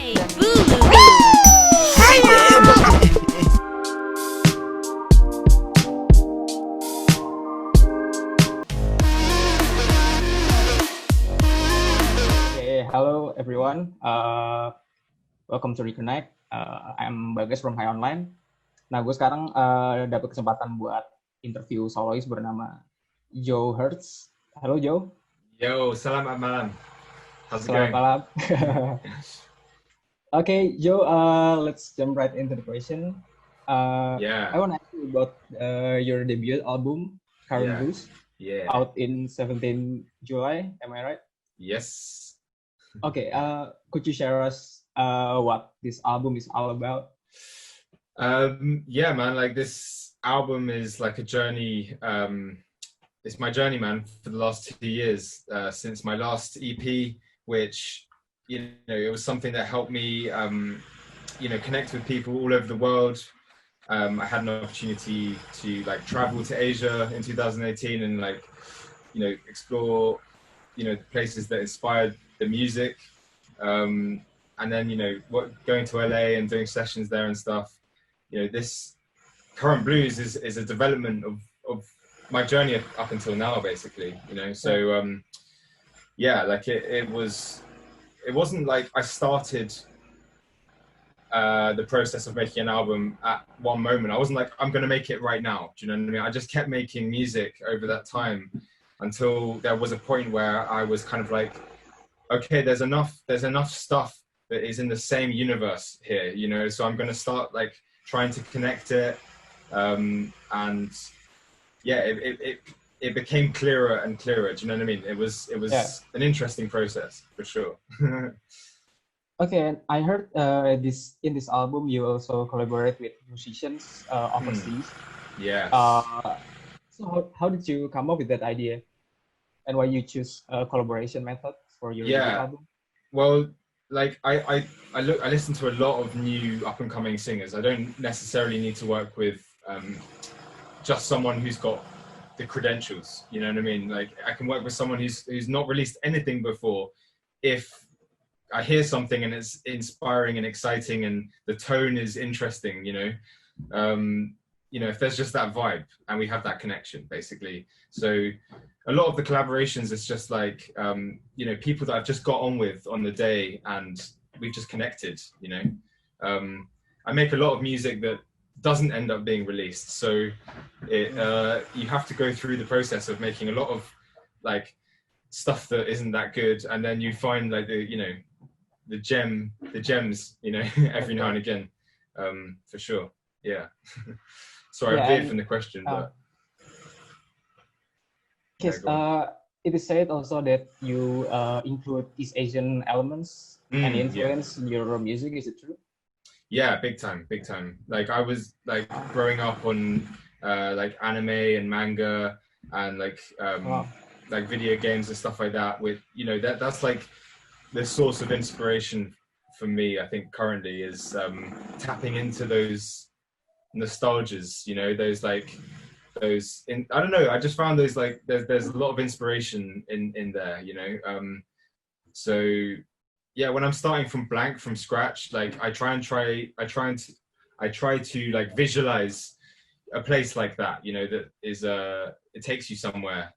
Hello everyone. Welcome to Reconnect. I'm Bagas from High Online. Nah, gue sekarang dapat kesempatan buat interview solois bernama Joe Hertz. Halo Joe. Yo, selamat malam. How's it Selamat going? malam. Okay, Joe. Let's jump right into the question. I want to ask you about your debut album, Current Blues, out in 17 July. Am I right? Yes. Okay, could you share us what this album is all about? Yeah, man, like this album is like a journey. It's my journey, man, for the last 2 years, since my last EP, which, it was something that helped me, connect with people all over the world. I had an opportunity to like travel to Asia in 2018 and explore, the places that inspired the music, and then going to LA and doing sessions there and stuff. This Current Blues is a development of my journey up until now, basically. So it wasn't like I started the process of making an album at one moment. I wasn't like, I'm gonna make it right now. Do you know what I mean? I just kept making music over that time until there was a point where I was kind of like, okay, there's enough stuff that is in the same universe here, so I'm going to start like trying to connect it. It became clearer and clearer. Do you know what I mean? It was an interesting process for sure. Okay, and I heard in this album you also collaborate with musicians overseas. Yeah. So how did you come up with that idea, and why you choose a collaboration method for your album? Well, like I listen to a lot of new up and coming singers. I don't necessarily need to work with just someone who's got the credentials. You know what I mean? Like I can work with someone who's not released anything before. If I hear something and it's inspiring and exciting and the tone is interesting, if there's just that vibe and we have that connection, basically. So a lot of the collaborations, it's just like, people that I've just got on with on the day and we've just connected, I make a lot of music that doesn't end up being released. So you have to go through the process of making a lot of like stuff that isn't that good. And then you find like the gems, every now and again, for sure. Yeah. Sorry, I veered from the question, but... Yes, it is said also that you include East Asian elements and influence in your music. Is it true? Yeah, big time. Like I was like growing up on like anime and manga and like video games and stuff like that. With that's like the source of inspiration for me. I think currently is tapping into those nostalgias. I don't know, I just found those like there's a lot of inspiration in there, so yeah, when I'm starting from blank, from scratch, like I try to like visualize a place like that, that is it takes you somewhere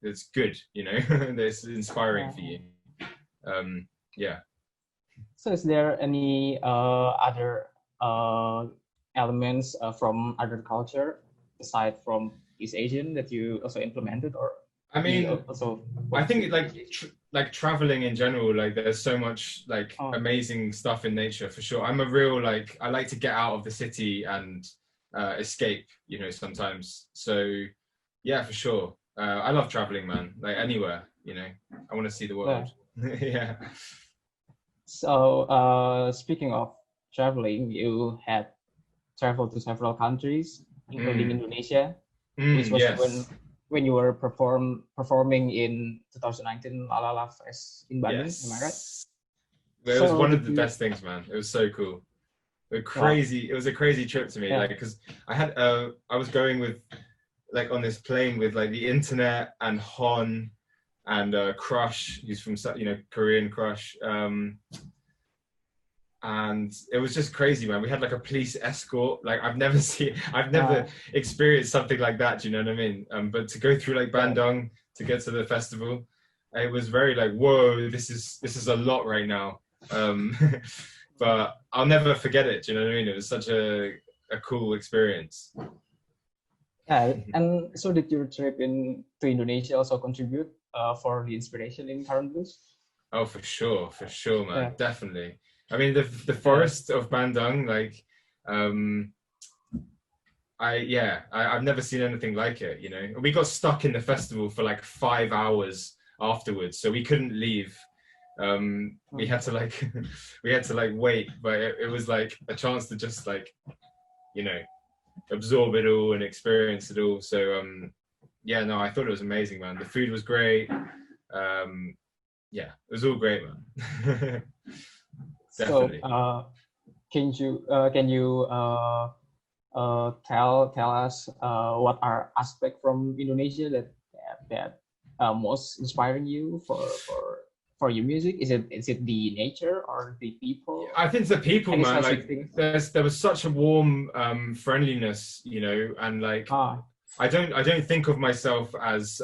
that's good, that's inspiring for you. So is there any other elements from other culture aside from East Asian that you also implemented, or I mean, I think like traveling in general, like there's so much like amazing stuff in nature for sure. I'm a real I like to get out of the city and escape, sometimes. So yeah, for sure. I love traveling, man. Like anywhere, I want to see the world. Yeah. So speaking of traveling, you had traveled to several countries, including Indonesia, which was when you were performing in 2019 La La La Fest in Bandung. Am I right? It was one of the best things, man. It was so cool. It was a crazy trip to me, like because I was going with like on this plane with like the internet and Hon and Crush, who's from Korean Crush. and it was just crazy, man. We had like a police escort. Like I've never experienced something like that. Do you know what I mean? But to go through like Bandung to get to the festival, it was very like, whoa, this is a lot right now. But I'll never forget it. Do you know what I mean? It was such a cool experience. Yeah, and so did your trip to Indonesia also contribute for the inspiration in current blues? Oh, for sure, man, yeah. Definitely. I mean, the forest of Bandung, like, I've never seen anything like it. You know, we got stuck in the festival for like 5 hours afterwards, so we couldn't leave. We had to like, wait, but it was like a chance to just like, you know, absorb it all and experience it all. So, I thought it was amazing, man. The food was great. It was all great, man. Definitely. So, can you tell us what are aspects from Indonesia that most inspiring you for your music? Is it the nature or the people? I think it's the people, man. Like there was such a warm friendliness, you know, and like I don't think of myself as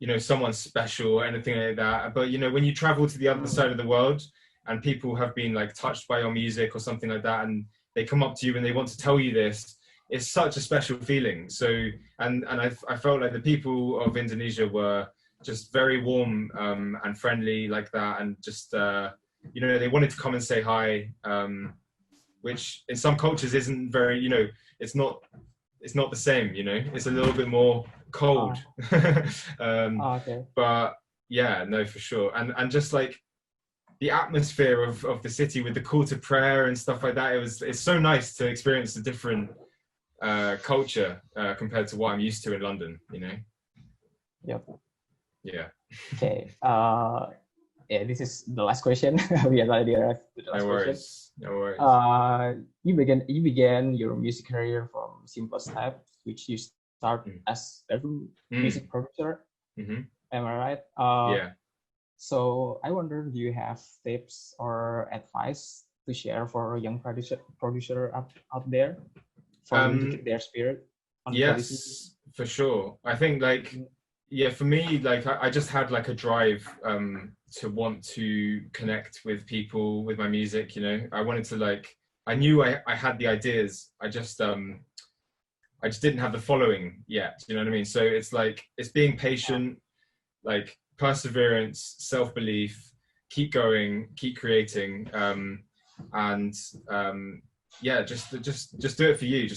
you know, someone special or anything like that. But you know, when you travel to the other side of the world and people have been like touched by your music or something like that, and they come up to you and they want to tell you this, it's such a special feeling. So, and I felt like the people of Indonesia were just very warm and friendly like that, and just you know, they wanted to come and say hi, which in some cultures isn't very, you know, it's not the same, you know, it's a little bit more cold. Okay. But yeah, no, for sure. And just like the atmosphere of the city with the call to prayer and stuff like that, it's so nice to experience a different culture compared to what I'm used to in London, you know? Yep. Yeah. Okay. This is the last question. We have already arrived to the last question. No worries. You began your music career from simple steps, which you start as a music producer. Mm-hmm. Am I right? Yeah. So I wonder, do you have tips or advice to share for a young producer out there for them to keep their spirit on producing? Yes, for sure. I think like, yeah, for me, like I just had like a drive to want to connect with people with my music, you know. I wanted to like, I knew I had the ideas. I just didn't have the following yet, you know what I mean? So it's like, it's being patient, like perseverance, self-belief, keep going, keep creating, and just do it for you.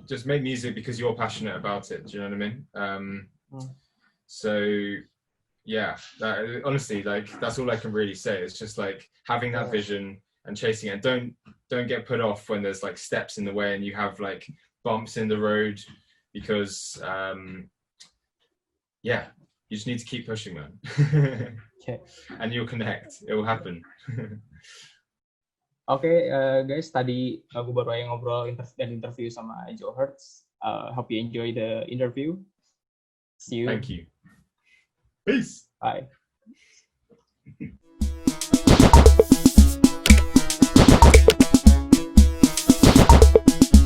Just make music because you're passionate about it. Do you know what I mean? So yeah, honestly, like that's all I can really say. It's just like having that vision and chasing it. And don't get put off when there's like steps in the way and you have like bumps in the road, because you just need to keep pushing, man. Okay. And you'll connect. It will happen. Oke, guys, tadi gue baru aja ngobrol dan interview sama Joe Hertz. Hope you enjoy the interview. See you. Thank you. Peace. Bye.